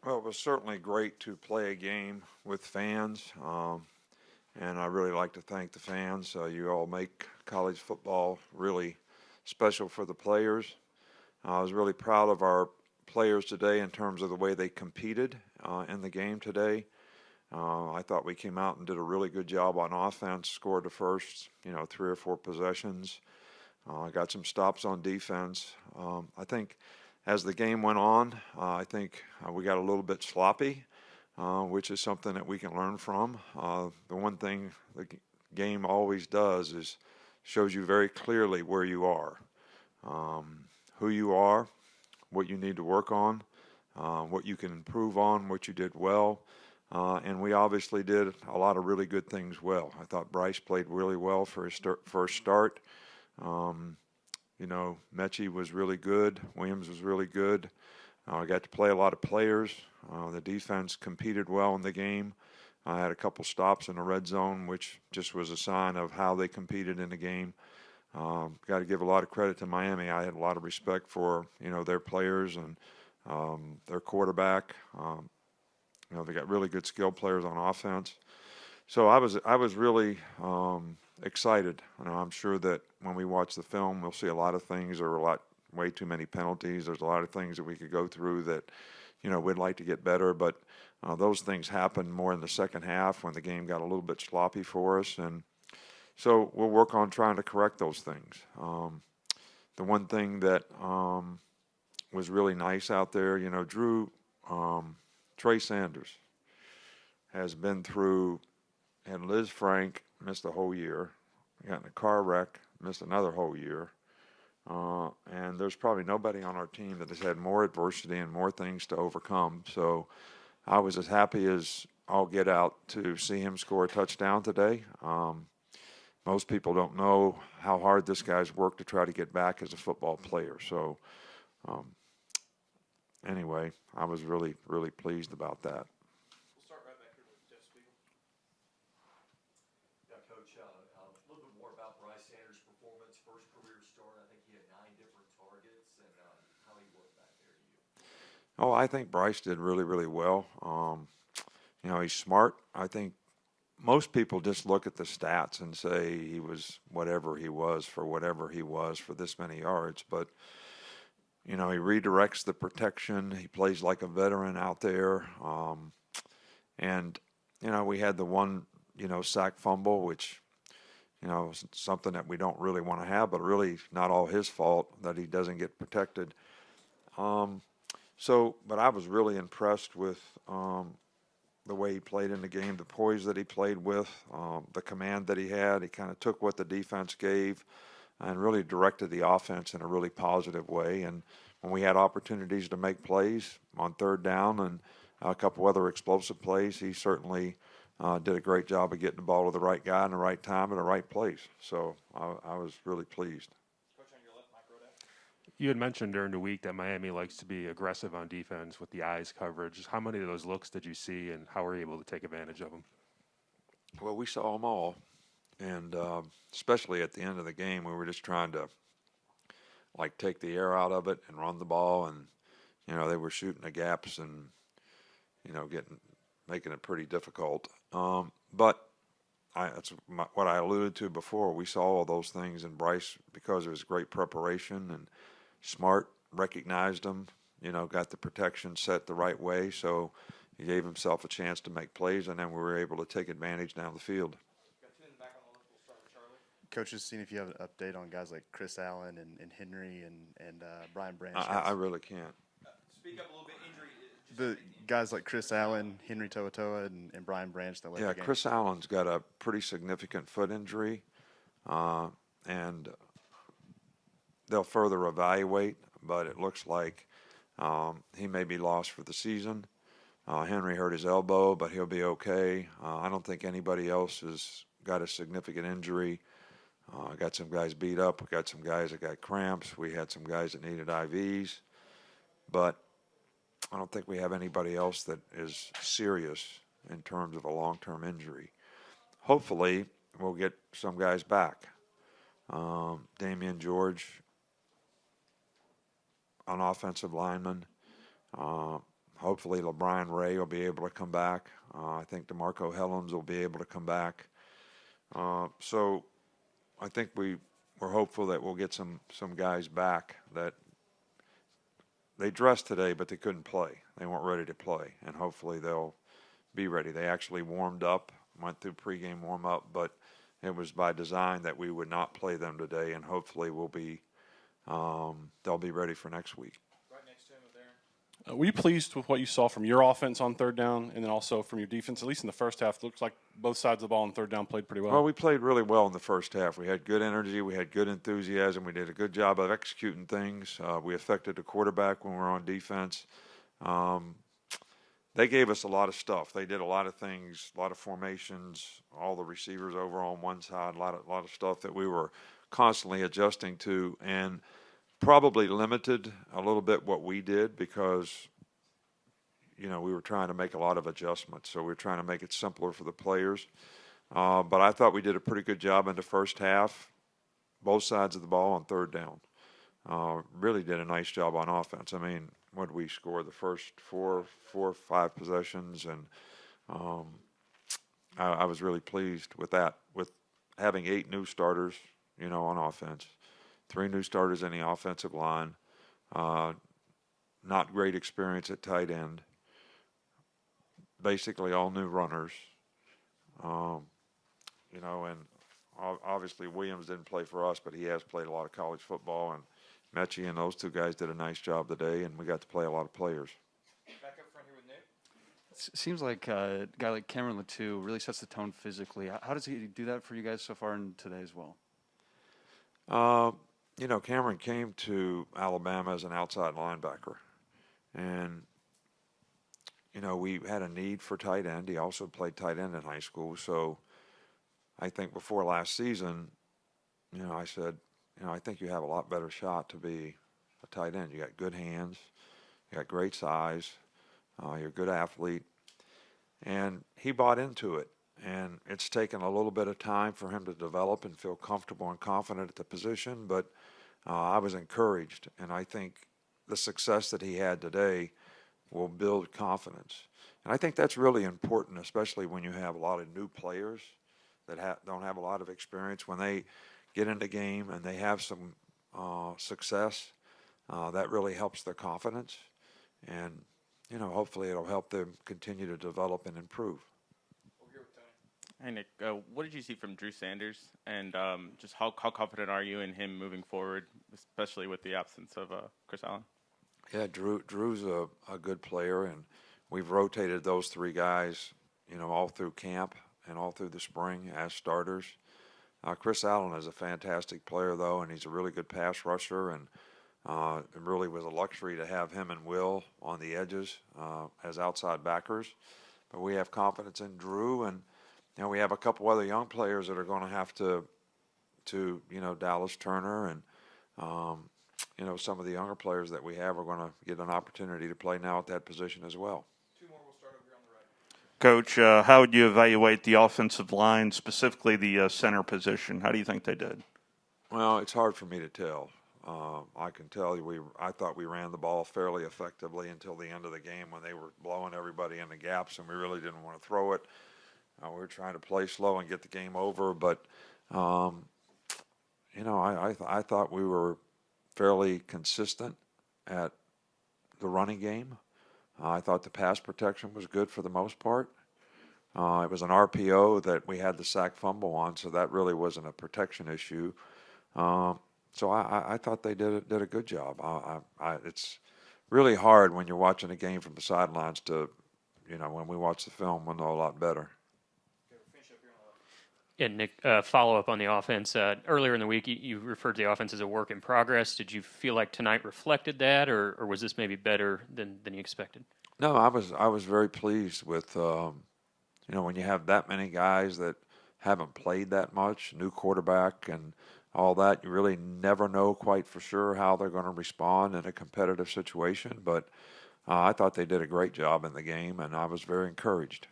Well, it was certainly great to play a game with fans, and I really like to thank the fans. You all make college football really special for the players. I was really proud of our players today in terms of the way they competed in the game today. I thought we came out and did a really good job on offense, scored the first, 3 or 4 possessions, got some stops on defense. I think as the game went on, I think we got a little bit sloppy, which is something that we can learn from. The one thing the game always does is shows you very clearly where you are, who you are, what you need to work on, what you can improve on, what you did well. And we obviously did a lot of really good things well. I thought Bryce played really well for his first start. Mechie was really good. Williams was really good. I got to play a lot of players. The defense competed well in the game. I had a couple stops in the red zone, which just was a sign of how they competed in the game. Got to give a lot of credit to Miami. I had a lot of respect for their players and their quarterback. They got really good skilled players on offense. So I was really excited. I'm sure that when we watch the film, we'll see a lot of things. There were way too many penalties. There's a lot of things that we could go through that, we'd like to get better. But those things happened more in the second half when the game got a little bit sloppy for us. And so we'll work on trying to correct those things. The one thing that was really nice out there, Trey Sanders has been through, and Liz Frank missed a whole year, got in a car wreck, missed another whole year, and there's probably nobody on our team that has had more adversity and more things to overcome. So I was as happy as I'll get out to see him score a touchdown today. Most people don't know how hard this guy's worked to try to get back as a football player. So anyway, I was really, really pleased about that. We'll start right back here with Jeff Spiegel. Yeah, Coach, a little bit more about Bryce Sanders' performance, first career start. I think he had 9 different targets, and how he worked back there to you. Oh, I think Bryce did really, really well. He's smart. I think most people just look at the stats and say he was whatever he was for this many yards. But, he redirects the protection. He plays like a veteran out there. And we had the one, sack fumble, which, is something that we don't really want to have, but really not all his fault that he doesn't get protected. But I was really impressed with the way he played in the game, the poise that he played with, the command that he had. He kind of took what the defense gave and really directed the offense in a really positive way. And when we had opportunities to make plays on third down and a couple other explosive plays, he certainly did a great job of getting the ball to the right guy in the right time at the right place. So I was really pleased. Coach, on your left, Mike Rodak. You had mentioned during the week that Miami likes to be aggressive on defense with the eyes coverage. How many of those looks did you see, and how were you able to take advantage of them? Well, we saw them all, and especially at the end of the game, we were just trying to take the air out of it and run the ball, and they were shooting the gaps and making it pretty difficult. But what I alluded to before. We saw all those things in Bryce because of his great preparation and smart, recognized them, got the protection set the right way, so he gave himself a chance to make plays, and then we were able to take advantage down the field. Got 2 in the back on the left. We'll start with Charlie. Coach, just seeing if you have an update on guys like Chris Allen and Henry and Brian Branch. I really can't. Speak up a little bit. Injury. The guys like Chris Allen, Henry To'oTo'o, and Brian Branch that left the game. Chris Allen's got a pretty significant foot injury, and they'll further evaluate, but it looks like he may be lost for the season. Henry hurt his elbow, but he'll be okay. I don't think anybody else has got a significant injury. Got some guys beat up. We got some guys that got cramps. We had some guys that needed IVs. But I don't think we have anybody else that is serious in terms of a long-term injury. Hopefully, we'll get some guys back. Damian George, an offensive lineman. Hopefully, LeBron Ray will be able to come back. I think DeMarco Hellens will be able to come back. So I think we're hopeful that we'll get some guys back that they dressed today, but they couldn't play. They weren't ready to play, and hopefully they'll be ready. They actually warmed up, went through pregame warm-up, but it was by design that we would not play them today, and hopefully they'll be ready for next week. Right next to him with Aaron. Were you pleased with what you saw from your offense on third down and then also from your defense? At least in the first half, it looks like both sides of the ball on third down played pretty well. Well, we played really well in the first half. We had good energy. We had good enthusiasm. We did a good job of executing things. We affected the quarterback when we were on defense. They gave us a lot of stuff. They did a lot of things, a lot of formations, all the receivers over on one side, a lot of stuff that we were constantly adjusting to, and probably limited a little bit what we did because, we were trying to make a lot of adjustments. So we were trying to make it simpler for the players. But I thought we did a pretty good job in the first half, both sides of the ball on third down. Really did a nice job on offense. I mean, what did we score the first four or five possessions? And I was really pleased with that, with having 8 new starters, on offense, 3 new starters in the offensive line, not great experience at tight end, basically all new runners, and obviously Williams didn't play for us, but he has played a lot of college football, and Mechie and those 2 guys did a nice job today, and we got to play a lot of players. Back up front here with Nick. Seems like a guy like Cameron Latu really sets the tone physically. How does he do that for you guys so far in today as well? Cameron came to Alabama as an outside linebacker, and we had a need for tight end. He also played tight end in high school, so I think before last season, I said, I think you have a lot better shot to be a tight end. You got good hands, you got great size, you're a good athlete, and he bought into it. And it's taken a little bit of time for him to develop and feel comfortable and confident at the position, but I was encouraged, and I think the success that he had today will build confidence. And I think that's really important, especially when you have a lot of new players that don't have a lot of experience. When they get in the game and they have some success, that really helps their confidence. And, hopefully it'll help them continue to develop and improve. Over here with Tony. Hey, Nick, what did you see from Drew Sanders, and just how confident are you in him moving forward, especially with the absence of Chris Allen? Yeah, Drew's a good player, and we've rotated those 3 guys, all through camp and all through the spring as starters. Chris Allen is a fantastic player, though, and he's a really good pass rusher, and it really was a luxury to have him and Will on the edges as outside backers. But we have confidence in Drew, and we have a couple other young players that are going to have to Dallas Turner and some of the younger players that we have are going to get an opportunity to play now at that position as well. 2 more. We'll start over here on the right. Coach, how would you evaluate the offensive line, specifically the center position? How do you think they did? Well, it's hard for me to tell. I can tell you I thought we ran the ball fairly effectively until the end of the game when they were blowing everybody in the gaps, and we really didn't want to throw it. We were trying to play slow and get the game over, but I thought we were fairly consistent at the running game. I thought the pass protection was good for the most part. It was an RPO that we had the sack fumble on, so that really wasn't a protection issue. So I thought they did a good job. It's really hard when you're watching a game from the sidelines to, when we watch the film, we'll know a lot better. Okay, we'll finish up here on the left. Yeah, Nick, follow up on the offense. Earlier in the week, you referred to the offense as a work in progress. Did you feel like tonight reflected that, or was this maybe better than you expected? No, I was very pleased with, when you have that many guys that haven't played that much, new quarterback and all that, you really never know quite for sure how they're going to respond in a competitive situation. But I thought they did a great job in the game, and I was very encouraged.